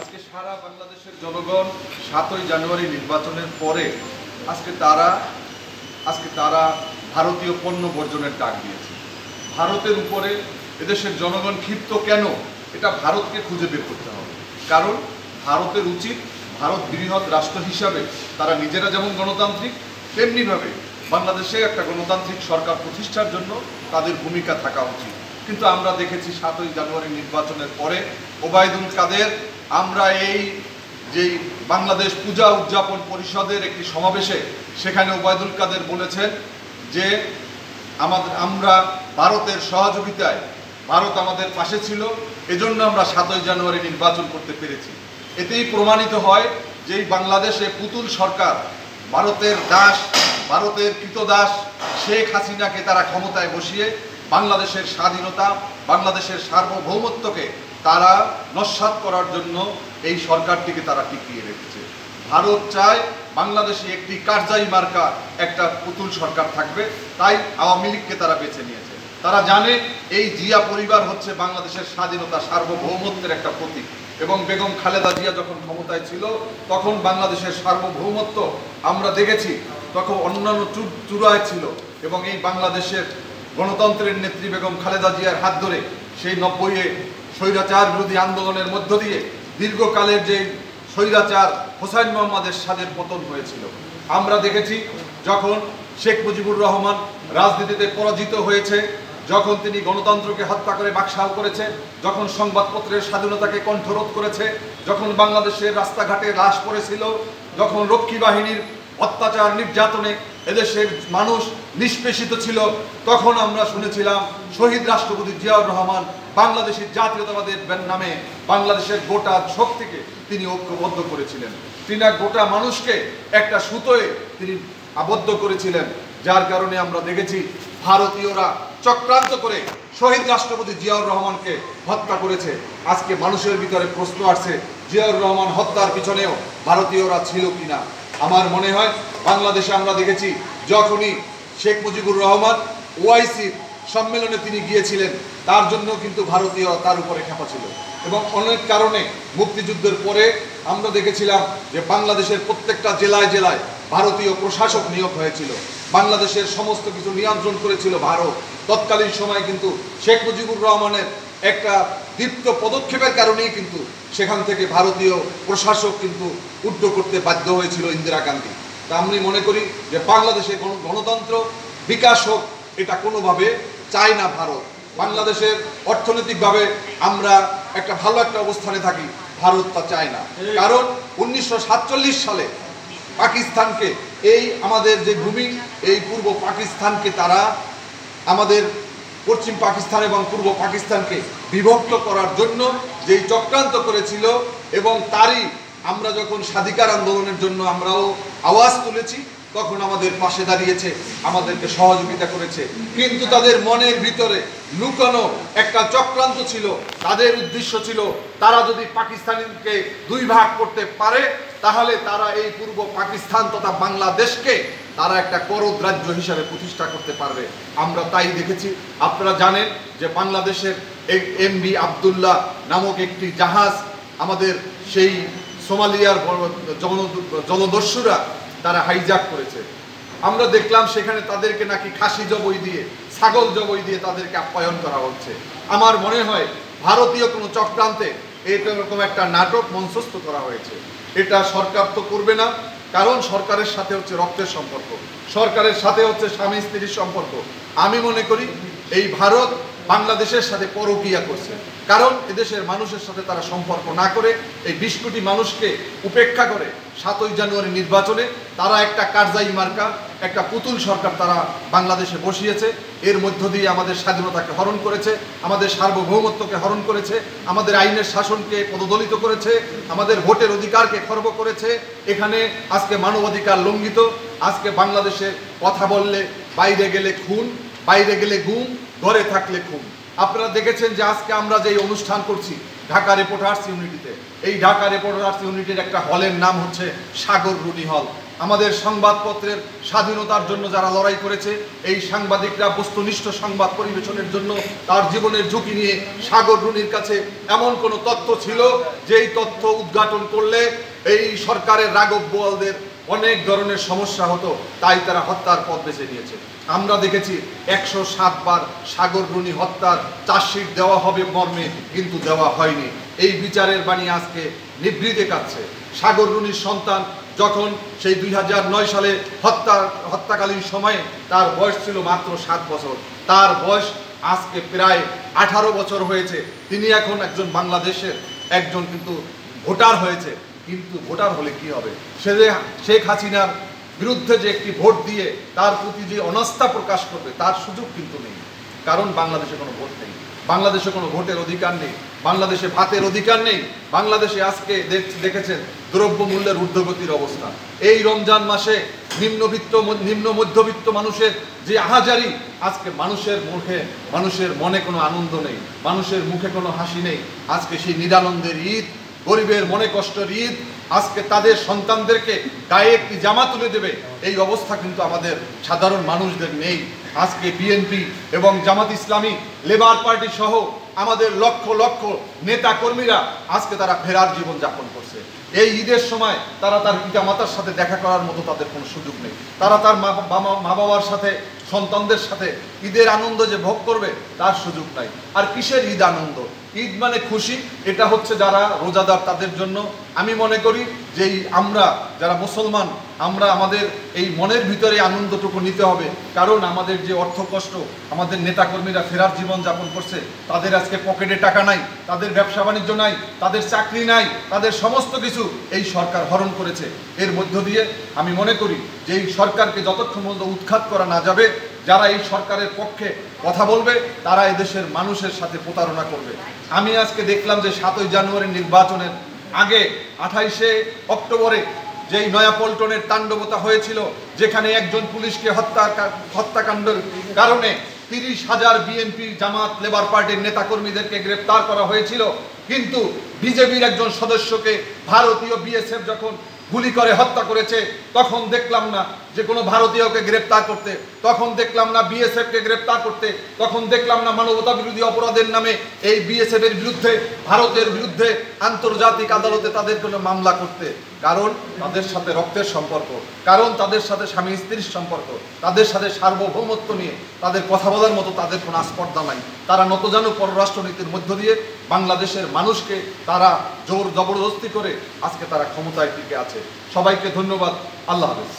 আজকে সারা বাংলাদেশের জনগণ ৭ই জানুয়ারি নির্বাচনের পরে আজকে তারা ভারতীয় পণ্য বর্জনের ডাক দিয়েছে। ভারতের উপরে এদেশের জনগণ ক্ষিপ্ত কেন, এটা ভারতকে খুঁজে বের করতে হবে। কারণ ভারতের উচিত ভারত বৃহৎ রাষ্ট্র হিসাবে তারা নিজেরা যেমন গণতান্ত্রিক, তেমনিভাবে বাংলাদেশে একটা গণতান্ত্রিক সরকার প্রতিষ্ঠার জন্য তাদের ভূমিকা থাকা উচিত। কিন্তু আমরা দেখেছি ৭ই জানুয়ারি নির্বাচনের পরে ওবায়দুল কাদের, আমরা এই যেই বাংলাদেশ পূজা উদযাপন পরিষদের একটি সমাবেশে সেখানে ওবায়দুল কাদের বলেছেন যে আমরা ভারতের সহযোগিতায়, ভারত আমাদের পাশে ছিল, এজন্য আমরা ৭ই জানুয়ারি নির্বাচন করতে পেরেছি। এতেই প্রমাণিত হয় যে এই বাংলাদেশে পুতুল সরকার, ভারতের দাস, ভারতের কৃতদাস শেখ হাসিনাকে তারা ক্ষমতায় বসিয়ে বাংলাদেশের স্বাধীনতা, বাংলাদেশের সার্বভৌমত্বকে তারা নস্যাৎ করার জন্য এই সরকারটিকে তারা টিকিয়ে রেখেছে। ভারত চায় বাংলাদেশে একটি কারজাই মার্কা একটা পুতুল সরকার থাকবে, তাই আওয়ামী লীগকে তারা বেছে নিয়েছে। তারা জানে এই জিয়া পরিবার হচ্ছে বাংলাদেশের স্বাধীনতা, সার্বভৌমত্বের একটা প্রতীক, এবং বেগম খালেদা জিয়া যখন ক্ষমতায় ছিল তখন বাংলাদেশের সার্বভৌমত্ব আমরা দেখেছি তখন অন্যান্য চূড়ায় ছিল, এবং এই বাংলাদেশের গণতন্ত্রের নেত্রী বেগম খালেদা জিয়ার হাত ধরে সেই ৯০-এ স্বৈরাচার বিরোধী আন্দোলনের মধ্য দিয়ে দীর্ঘকালের যে স্বৈরাচার হোসাইন মোহাম্মদ এরশাদের পতন হয়েছিল। আমরা দেখেছি যখন শেখ মুজিবুর রহমান রাজনীতিতে পরাজিত হয়েছে, যখন তিনি গণতন্ত্রকে হত্যা করে বাকশাল করেছে, যখন সংবাদপত্রের স্বাধীনতাকে কণ্ঠরোধ করেছে, যখন বাংলাদেশের রাস্তাঘাটে লাশ পড়েছিল, যখন রক্ষী বাহিনীর অত্যাচার নির্যাতনে এদেশের মানুষ নিষ্পেষিত ছিল, তখন আমরা শুনেছিলাম শহীদ রাষ্ট্রপতি জিয়াউর রহমান বাংলাদেশের জাতীয়তাবাদের নামে বাংলাদেশের গোটা শক্তিকে তিনি ঐক্যবদ্ধ করেছিলেন। তিনি গোটা মানুষকে একটা সুতোয় তিনি আবদ্ধ করেছিলেন, যার কারণে আমরা দেখেছি ভারতীয়রা চক্রান্ত করে শহীদ রাষ্ট্রপতি জিয়াউর রহমানকে হত্যা করেছে। আজকে মানুষের ভিতরে প্রশ্ন আসছে জিয়াউর রহমান হত্যার পিছনেও ভারতীয়রা ছিল কিনা। আমার মনে হয় বাংলাদেশে আমরা দেখেছি যখনই শেখ মুজিবুর রহমান ওআইসির সম্মেলনে তিনি গিয়েছিলেন, তার জন্য কিন্তু ভারতীয়রা তার উপরে খেপা ছিল, এবং অনেক কারণে মুক্তিযুদ্ধের পরে আমরা দেখেছিলাম যে বাংলাদেশের প্রত্যেকটা জেলায় জেলায় ভারতীয় প্রশাসক নিয়োগ হয়েছিল, বাংলাদেশের সমস্ত কিছু নিয়ন্ত্রণ করেছিল ভারত। তৎকালীন সময় কিন্তু শেখ মুজিবুর রহমানের একটা দীপ্ত পদক্ষেপের কারণেই কিন্তু সেখান থেকে ভারতীয় প্রশাসক কিন্তু উদ্যোগ করতে বাধ্য হয়েছিল ইন্দিরা গান্ধী। তা আমি মনে করি যে বাংলাদেশে গণতন্ত্র বিকাশ হোক, এটা কোনোভাবে চায় না ভারত। বাংলাদেশের অর্থনৈতিকভাবে আমরা একটা ভালো একটা অবস্থানে থাকি, ভারত তা চায় না। কারণ 1947 সালে পাকিস্তানকে, এই আমাদের যে ভূমি, এই পূর্ব পাকিস্তানকে তারা আমাদের পশ্চিম পাকিস্তান এবং পূর্ব পাকিস্তানকে বিভক্ত করার জন্য যেই চক্রান্ত করেছিল, এবং তারই আমরা যখন স্বাধিকার আন্দোলনের জন্য আমরাও আওয়াজ তুলেছি, তখন আমাদের পাশে দাঁড়িয়েছে, আমাদেরকে সহযোগিতা করেছে। কিন্তু তাদের মনের ভিতরে লুকানো একটা চক্রান্ত ছিল, তাদের উদ্দেশ্য ছিল তারা যদি পাকিস্তানকে দুই ভাগ করতে পারে তাহলে তারা এই পূর্ব পাকিস্তান তথা বাংলাদেশকে তারা একটা করদ রাজ্য হিসাবে প্রতিষ্ঠা করতে পারবে। আমরা তাই দেখেছি। আপনারা জানেন যে বাংলাদেশের এমভি আবদুল্লাহ নামক একটি জাহাজ আমাদের সেই সোমালিয়ার জলদস্যুরা তারা হাইজ্যাক করেছে। আমরা দেখলাম সেখানে তাদেরকে নাকি খাসি জবই দিয়ে, ছাগল জবই দিয়ে তাদেরকে আপ্যায়ন করা হচ্ছে। আমার মনে হয় ভারতীয় কোনো চক্রান্তে এরকম একটা নাটক মঞ্চস্থ করা হয়েছে। এটা সরকার তো করবে না, কারণ সরকারের সাথে হচ্ছে রক্তের সম্পর্ক, সরকারের সাথে হচ্ছে স্বামী স্ত্রীর সম্পর্ক। আমি মনে করি এই ভারত বাংলাদেশের সাথে পরকীয়া করছে, কারণ এদেশের মানুষের সাথে তারা সম্পর্ক না করে এই ২০ কোটি মানুষকে উপেক্ষা করে ৭ই জানুয়ারি নির্বাচনে তারা একটা কারজাই মার্কা, একটা পুতুল সরকার তারা বাংলাদেশে বসিয়েছে। এর মধ্য দিয়ে আমাদের স্বাধীনতাকে হরণ করেছে, আমাদের সার্বভৌমত্বকে হরণ করেছে, আমাদের আইনের শাসনকে পদদলিত করেছে, আমাদের ভোটের অধিকারকে খর্ব করেছে। এখানে আজকে মানবাধিকার লঙ্ঘিত। আজকে বাংলাদেশে কথা বললে বাইরে গেলে খুন, বাইরে গেলে গুম, ঘরে থাকলে খুন। আপনারা দেখেছেন যে আজকে আমরা যে অনুষ্ঠান করছি ঢাকা রিপোর্টার্স ইউনিটিতে, এই ঢাকা রিপোর্টার্স ইউনিটির একটা হলের নাম হচ্ছে সাগর রুনি হল। আমাদের সংবাদপত্রের স্বাধীনতার জন্য যারা লড়াই করেছে, এই সাংবাদিকরা বস্তুনিষ্ঠ সংবাদ পরিবেশনের জন্য তার জীবনের ঝুঁকি নিয়ে সাগর রুনির কাছে এমন কোনো তথ্য ছিল যেই তথ্য উদ্ঘাটন করলে এই সরকারের রাঘব বোয়ালদের অনেক ধরনের সমস্যা হতো, তাই তারা হত্যার পথ বেছে নিয়েছে। আমরা দেখেছি 107 বার সাগর রুনি হত্যার চার্জশিট দেওয়া হবে মর্মে, কিন্তু দেওয়া হয়নি। এই বিচারের বাণী আজকে নিভৃতে কাটছে। সাগর রুনির সন্তান যখন সেই 2009 সালে হত্যাকালীন সময়ে তার বয়স ছিল মাত্র 7 বছর, তার বয়স আজকে প্রায় 18 বছর হয়েছে। তিনি এখন একজন বাংলাদেশের একজন কিন্তু ভোটার হয়েছে। কিন্তু ভোটার হলে কি হবে? সে যে শেখ হাসিনার বিরুদ্ধে যে একটি ভোট দিয়ে তার প্রতি যে অনাস্থা প্রকাশ করবে, তার সুযোগ কিন্তু নেই। কারণ বাংলাদেশে কোনো ভোট নেই, বাংলাদেশে কোনো ভোটের অধিকার নেই, বাংলাদেশে ভাতের অধিকার নেই। বাংলাদেশে আজকে দেখেছেন দ্রব্যমূল্যের ঊর্ধ্বগতির অবস্থা। এই রমজান মাসে নিম্ন মধ্যবিত্ত মানুষের যে আহাজারি, আজকে মানুষের মনে কোনো আনন্দ নেই, মানুষের মুখে কোনো হাসি নেই। আজকে সেই নিরানন্দের ঈদ, গরিবের মনে কষ্টের ঈদ, আজকে তাদের সন্তানদেরকে গায়ে একটি জামা তুলে দেবে, এই অবস্থা কিন্তু আমাদের সাধারণ মানুষদের নেই। আজকে বিএনপি এবং জামাত ইসলামী, লেবার পার্টি সহ আমাদের লক্ষ লক্ষ নেতা কর্মীরা আজকে তারা ফেরার জীবন যাপন করছে। এই ঈদের সময় তারা তার পিতামাতার সাথে দেখা করার মতো তাদের কোনো সুযোগ নেই। তারা তার মা বাবার সাথে, সন্তানদের সাথে ঈদের আনন্দ যে ভোগ করবে তার সুযোগ নাই। আর কিসের ঈদ আনন্দ? ঈদ মানে খুশি, এটা হচ্ছে যারা রোজাদার তাদের জন্য। আমি মনে করি যে আমরা যারা মুসলমান, আমরা আমাদের এই মনের ভিতরে আনন্দটুকু নিতে হবে। কারণ আমাদের যে অর্থ কষ্ট, আমাদের নেতাকর্মীরা ফেরার জীবন যাপন করছে, তাদের আজকে পকেটে টাকা নাই, তাদের ব্যবসা বাণিজ্য নাই, তাদের চাকরি নাই, তাদের সমস্ত কিছু এই সরকার হরণ করেছে। এর মধ্য দিয়ে আমি মনে করি যে এই সরকারকে যতক্ষণ পর্যন্ত উৎখাত করা না যাবে, যারা এই সরকারের পক্ষে কথা বলবে তারা এদেশের মানুষের সাথে প্রতারণা করবে। আমি আজকে দেখলাম যে 7ই জানুয়ারি নির্বাচনের আগে 28শে অক্টোবরে যেই নয়াপল্টনের তাণ্ডবতা হয়েছিল, যেখানে একজন পুলিশকে হত্যাকাণ্ডের কারণে 30,000 বিএনপি, জামাত, লেবার পার্টির নেতাকর্মীদেরকে গ্রেপ্তার করা হয়েছিল। কিন্তু বিজেপির একজন সদস্যকে ভারতীয় বিএসএফ যখন গুলি করে হত্যা করেছে, তখন দেখলাম না যে কোনো ভারতীয়কে গ্রেপ্তার করতে, তখন দেখলাম না বিএসএফকে গ্রেপ্তার করতে, তখন দেখলাম না মানবতা বিরোধী অপরাধের নামে এই বিএসএফ এর বিরুদ্ধে, ভারতের বিরুদ্ধে আন্তর্জাতিক আদালতে তাদের কোনো মামলা করতে। কারণ তাদের সাথে রক্তের সম্পর্ক, কারণ তাদের সাথে স্বামী স্ত্রীর সম্পর্ক, তাদের সাথে সার্বভৌমত্ব নিয়ে তাদের কথা বলার মতো তাদের কোনো আস্পর্ধা নাই। তারা নতজানু পররাষ্ট্রনীতির মধ্য দিয়ে বাংলাদেশের মানুষকে তারা জোর জবরদস্তি করে আজকে তারা ক্ষমতায় টিকে আছে। সবাইকে ধন্যবাদ। আল্লাহ হাফেজ।